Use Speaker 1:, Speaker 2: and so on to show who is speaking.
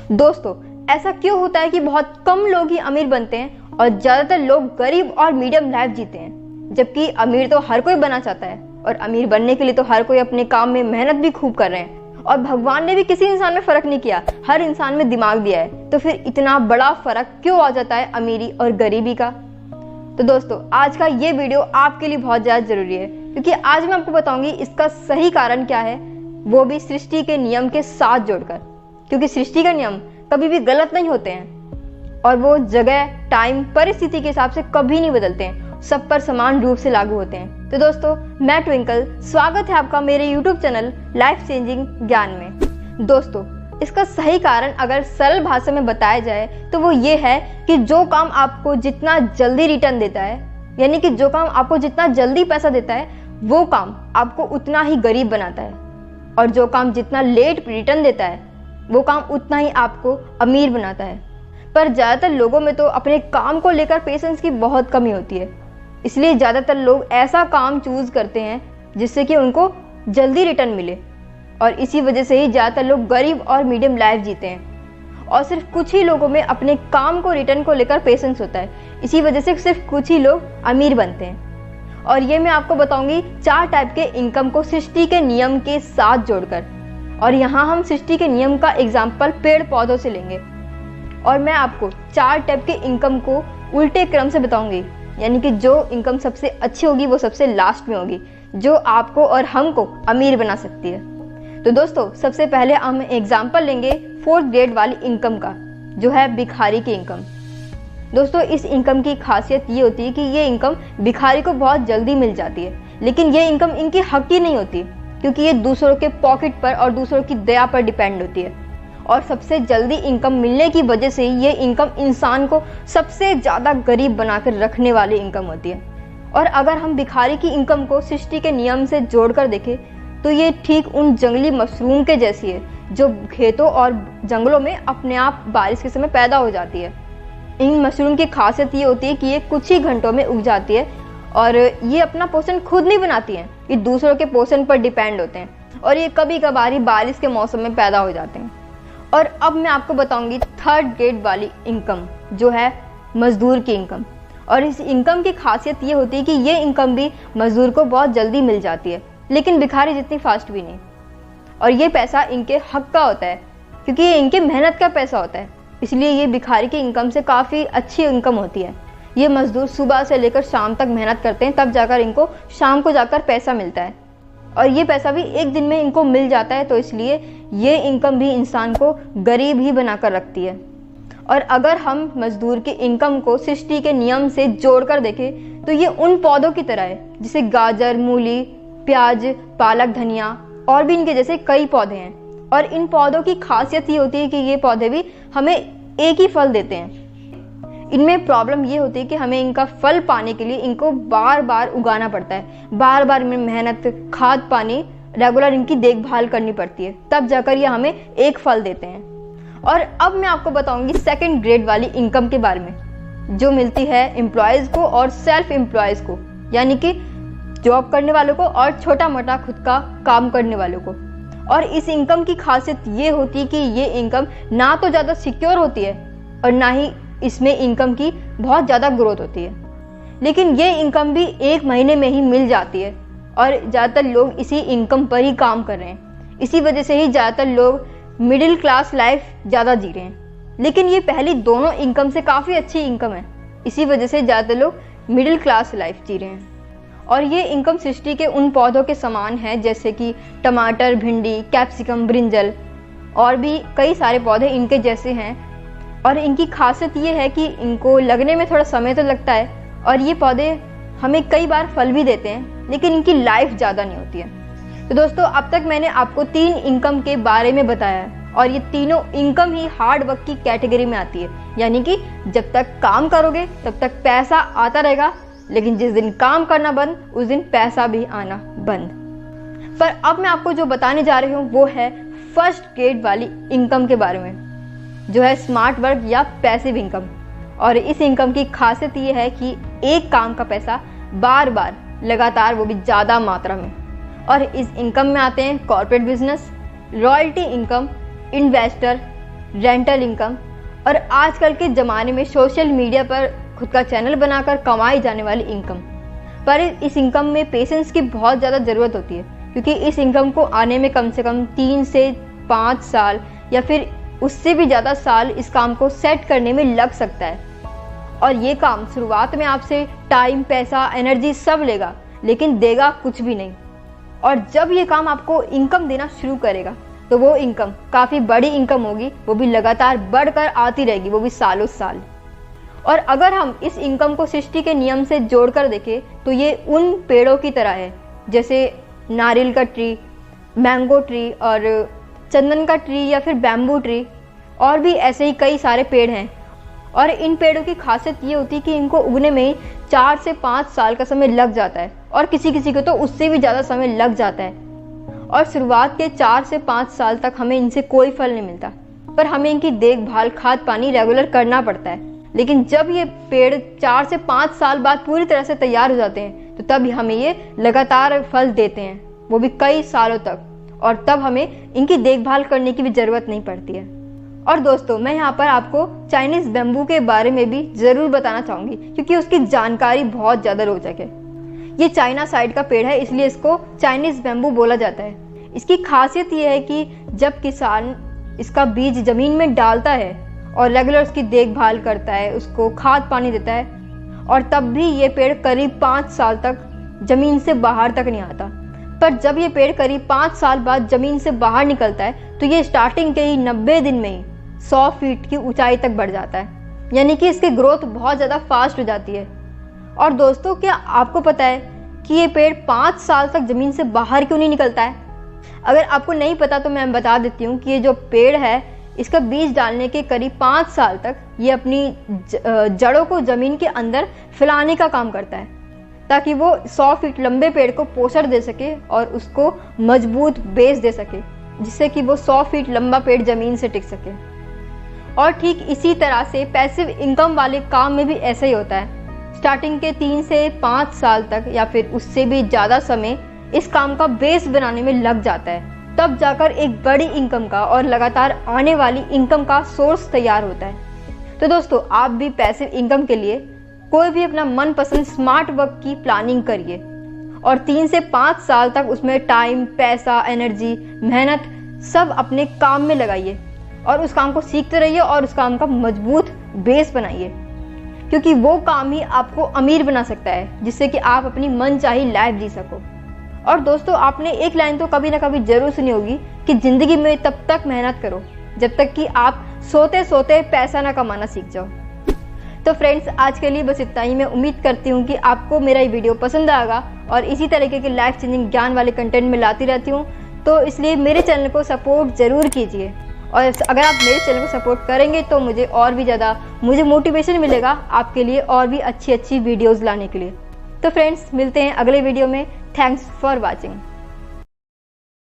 Speaker 1: दोस्तों, ऐसा क्यों होता है कि बहुत कम लोग ही अमीर बनते हैं और ज़्यादातर लोग गरीब और मीडियम लाइफ जीते हैं, जबकि अमीर तो हर कोई बनना चाहता है और अमीर बनने के लिए तो हर कोई अपने काम में मेहनत भी खूब कर रहे हैं और भगवान ने भी किसी इंसान में फ़र्क नहीं किया, हर इंसान में दिमाग दिया है। तो फिर इतना बड़ा फ़र्क क्यों आ जाता है अमीरी और गरीबी का? तो दोस्तों, आज का ये वीडियो आपके लिए बहुत ज़्यादा ज़रूरी है, क्योंकि आज मैं आपको बताऊंगी इसका सही कारण क्या है, वो भी सृष्टि के नियम के साथ जोड़कर। क्योंकि सृष्टि के नियम कभी भी गलत नहीं होते हैं और वो जगह, टाइम, परिस्थिति के हिसाब से कभी नहीं बदलते हैं, सब पर समान रूप से लागू होते हैं। तो दोस्तों, मैं ट्विंकल, स्वागत है आपका मेरे YouTube चैनल लाइफ चेंजिंग ज्ञान में। दोस्तों, इसका सही कारण अगर सरल भाषा में बताया जाए तो वो ये है कि जो काम आपको जितना जल्दी रिटर्न देता है, यानी कि जो काम आपको जितना जल्दी पैसा देता है, वो काम आपको उतना ही गरीब बनाता है, और जो काम जितना लेट रिटर्न देता है, वो काम उतना ही आपको अमीर बनाता है। पर ज़्यादातर लोगों में तो अपने काम को लेकर पेशेंस की बहुत कमी होती है, इसलिए ज़्यादातर लोग ऐसा काम चूज़ करते हैं जिससे कि उनको जल्दी रिटर्न मिले, और इसी वजह से ही ज़्यादातर लोग गरीब और मीडियम लाइफ जीते हैं। और सिर्फ कुछ ही लोगों में अपने काम को रिटर्न को लेकर पेशेंस होता है, इसी वजह से सिर्फ कुछ ही लोग अमीर बनते हैं। और ये मैं आपको बताऊंगी 4 टाइप के इनकम को सृष्टि के नियम के साथ जोड़कर। और यहाँ हम सृष्टि के नियम का एग्जाम्पल पेड़ पौधों से लेंगे, और मैं आपको 4 टाइप के इनकम को उल्टे क्रम से बताऊंगी, यानी कि जो इनकम सबसे अच्छी होगी वो सबसे लास्ट में होगी, जो आपको और हमको अमीर बना सकती है। तो दोस्तों, सबसे पहले हम एग्जाम्पल लेंगे 4th ग्रेड वाली इनकम का, जो है भिखारी की इनकम। दोस्तों, इस इनकम की खासियत ये होती है कि ये इनकम भिखारी को बहुत जल्दी मिल जाती है, लेकिन ये इनकम इनकी हक की नहीं होती, क्योंकि ये दूसरों के पॉकेट पर और दूसरों की दया पर डिपेंड होती है। और सबसे जल्दी इनकम मिलने की वजह से ये इनकम इंसान को सबसे ज़्यादा गरीब बनाकर रखने वाली इनकम होती है। और अगर हम भिखारी की इनकम को सृष्टि के नियम से जोड़कर देखें तो ये ठीक उन जंगली मशरूम के जैसी है, जो खेतों और जंगलों में अपने आप बारिश के समय पैदा हो जाती है। इन मशरूम की खासियत ये होती है कि ये कुछ ही घंटों में उग जाती है, और ये अपना पोषण खुद नहीं बनाती हैं, ये दूसरों के पोषण पर डिपेंड होते हैं, और ये कभी कभार ही बारिश के मौसम में पैदा हो जाते हैं। और अब मैं आपको बताऊंगी 3rd ग्रेड वाली इनकम, जो है मजदूर की इनकम। और इस इनकम की खासियत ये होती है कि ये इनकम भी मजदूर को बहुत जल्दी मिल जाती है, लेकिन भिखारी जितनी फास्ट भी नहीं। और ये पैसा इनके हक का होता है, क्योंकि ये इनके मेहनत का पैसा होता है, इसलिए ये भिखारी की इनकम से काफ़ी अच्छी इनकम होती है। ये मजदूर सुबह से लेकर शाम तक मेहनत करते हैं, तब जाकर इनको शाम को जाकर पैसा मिलता है, और ये पैसा भी एक दिन में इनको मिल जाता है। तो इसलिए ये इनकम भी इंसान को गरीब ही बनाकर रखती है। और अगर हम मजदूर की इनकम को सृष्टि के नियम से जोड़कर देखें तो ये उन पौधों की तरह है, जैसे गाजर, मूली, प्याज, पालक, धनिया, और भी इनके जैसे कई पौधे हैं। और इन पौधों की खासियत ये होती है कि ये पौधे भी हमें एक ही फल देते हैं। इनमें प्रॉब्लम ये होती है कि हमें इनका फल पाने के लिए इनको बार बार उगाना पड़ता है, बार बार इनमें मेहनत, खाद पानी, रेगुलर इनकी देखभाल करनी पड़ती है, तब जाकर ये हमें एक फल देते हैं। और अब मैं आपको बताऊंगी 2nd ग्रेड वाली इनकम के बारे में, जो मिलती है एम्प्लॉयज़ को और सेल्फ एम्प्लॉयज़ को, यानी कि जॉब करने वालों को और छोटा मोटा खुद का काम करने वालों को। और इस इनकम की खासियत ये होती है कि ये इनकम ना तो ज़्यादा सिक्योर होती है और ना ही इसमें इनकम की बहुत ज़्यादा ग्रोथ होती है, लेकिन ये इनकम भी 1 महीने में ही मिल जाती है, और ज़्यादातर लोग इसी इनकम पर ही काम कर रहे हैं। इसी वजह से ही ज़्यादातर लोग मिडिल क्लास लाइफ ज़्यादा जी रहे हैं। लेकिन ये पहली दोनों इनकम से काफ़ी अच्छी इनकम है, इसी वजह से ज़्यादातर लोग मिडिल क्लास लाइफ जी रहे हैं। और ये इनकम सृष्टि के उन पौधों के समान है, जैसे कि टमाटर, भिंडी, कैप्सिकम, ब्रिंजल, और भी कई सारे पौधे इनके जैसे हैं। और इनकी खासियत ये है कि इनको लगने में थोड़ा समय तो लगता है, और ये पौधे हमें कई बार फल भी देते हैं, लेकिन इनकी लाइफ ज़्यादा नहीं होती है। तो दोस्तों, अब तक मैंने आपको 3 इनकम के बारे में बताया है, और ये तीनों इनकम ही हार्ड वर्क की कैटेगरी में आती है, यानी कि जब तक काम करोगे तब तक पैसा आता रहेगा, लेकिन जिस दिन काम करना बंद, उस दिन पैसा भी आना बंद। पर अब मैं आपको जो बताने जा रही हूँ वो है 1st ग्रेड वाली इनकम के बारे में, जो है स्मार्ट वर्क या पैसिव इनकम। और इस इनकम की खासियत ये है कि एक काम का पैसा बार बार लगातार, वो भी ज़्यादा मात्रा में। और इस इनकम में आते हैं corporate business, royalty income, investor, rental income और आजकल के ज़माने में सोशल मीडिया पर खुद का चैनल बनाकर कमाई जाने वाली इनकम। पर इस इनकम में पेशेंस की बहुत ज़्यादा ज़रूरत होती है, क्योंकि इस इनकम को आने में कम से कम 3 से 5 साल या फिर उससे भी ज़्यादा साल इस काम को सेट करने में लग सकता है। और ये काम शुरुआत में आपसे टाइम, पैसा, एनर्जी सब लेगा, लेकिन देगा कुछ भी नहीं। और जब ये काम आपको इनकम देना शुरू करेगा तो वो इनकम काफ़ी बड़ी इनकम होगी, वो भी लगातार बढ़कर आती रहेगी, वो भी सालों साल। और अगर हम इस इनकम को सृष्टि के नियम से जोड़कर देखें तो ये उन पेड़ों की तरह है जैसे नारियल का ट्री, मैंगो ट्री और चंदन का ट्री या फिर बैम्बू ट्री, और भी ऐसे ही कई सारे पेड़ हैं। और इन पेड़ों की खासियत ये होती है कि इनको उगने में 4 से 5 साल का समय लग जाता है, और किसी किसी को तो उससे भी ज़्यादा समय लग जाता है। और शुरुआत के 4 से 5 साल तक हमें इनसे कोई फल नहीं मिलता, पर हमें इनकी देखभाल, खाद पानी रेगुलर करना पड़ता है। लेकिन जब ये पेड़ 4 से 5 साल बाद पूरी तरह से तैयार हो जाते हैं तो तब हमें ये लगातार फल देते हैं, वो भी कई सालों तक, और तब हमें इनकी देखभाल करने की भी ज़रूरत नहीं पड़ती है। और दोस्तों, मैं यहाँ पर आपको चाइनीज़ बैम्बू के बारे में भी ज़रूर बताना चाहूँगी, क्योंकि उसकी जानकारी बहुत ज़्यादा रोचक है। ये चाइना साइड का पेड़ है, इसलिए इसको चाइनीज़ बैम्बू बोला जाता है। इसकी खासियत ये है कि जब किसान इसका बीज ज़मीन में डालता है और रेगुलर उसकी देखभाल करता है, उसको खाद पानी देता है, और तब भी ये पेड़ करीब 5 साल तक ज़मीन से बाहर तक नहीं आता। पर जब ये पेड़ करीब 5 साल बाद ज़मीन से बाहर निकलता है तो ये स्टार्टिंग के ही 90 दिन में ही 100 फीट की ऊंचाई तक बढ़ जाता है, यानी कि इसकी ग्रोथ बहुत ज़्यादा फास्ट हो जाती है। और दोस्तों, क्या आपको पता है कि ये पेड़ 5 साल तक ज़मीन से बाहर क्यों नहीं निकलता है? अगर आपको नहीं पता तो मैं बता देती हूँ कि ये जो पेड़ है, इसका बीज डालने के करीब 5 साल तक ये अपनी जड़ों को ज़मीन के अंदर फैलाने का काम करता है, ताकि वो 100 फीट लंबे पेड़ को पोषण दे सके और उसको मजबूत बेस दे सके, जिससे कि वो 100 फीट लंबा पेड़ ज़मीन से टिक सके। और ठीक इसी तरह से पैसिव इनकम वाले काम में भी ऐसा ही होता है। स्टार्टिंग के 3 से 5 साल तक या फिर उससे भी ज़्यादा समय इस काम का बेस बनाने में लग जाता है, तब जाकर एक बड़ी इनकम का और लगातार आने वाली इनकम का सोर्स तैयार होता है। तो दोस्तों, आप भी पैसिव इनकम के लिए कोई भी अपना मनपसंद स्मार्ट वर्क की प्लानिंग करिए और 3 से 5 साल तक उसमें टाइम, पैसा, एनर्जी, मेहनत सब अपने काम में लगाइए और उस काम को सीखते रहिए और उस काम का मजबूत बेस बनाइए, क्योंकि वो काम ही आपको अमीर बना सकता है, जिससे कि आप अपनी मनचाही लाइफ जी सको। और दोस्तों, आपने एक लाइन तो कभी ना कभी जरूर सुनी होगी कि जिंदगी में तब तक मेहनत करो जब तक कि आप सोते सोते पैसा ना कमाना सीख जाओ। तो फ्रेंड्स, आज के लिए बस इतना ही। मैं उम्मीद करती हूँ कि आपको मेरा ये वीडियो पसंद आएगा और इसी तरीके के लाइफ चेंजिंग ज्ञान वाले कंटेंट में लाती रहती हूँ, तो इसलिए मेरे चैनल को सपोर्ट ज़रूर कीजिए। और अगर आप मेरे चैनल को सपोर्ट करेंगे तो मुझे और भी ज़्यादा मोटिवेशन मिलेगा आपके लिए और भी अच्छी अच्छी वीडियोज़ लाने के लिए। तो फ्रेंड्स, मिलते हैं अगले वीडियो में। Thanks for watching.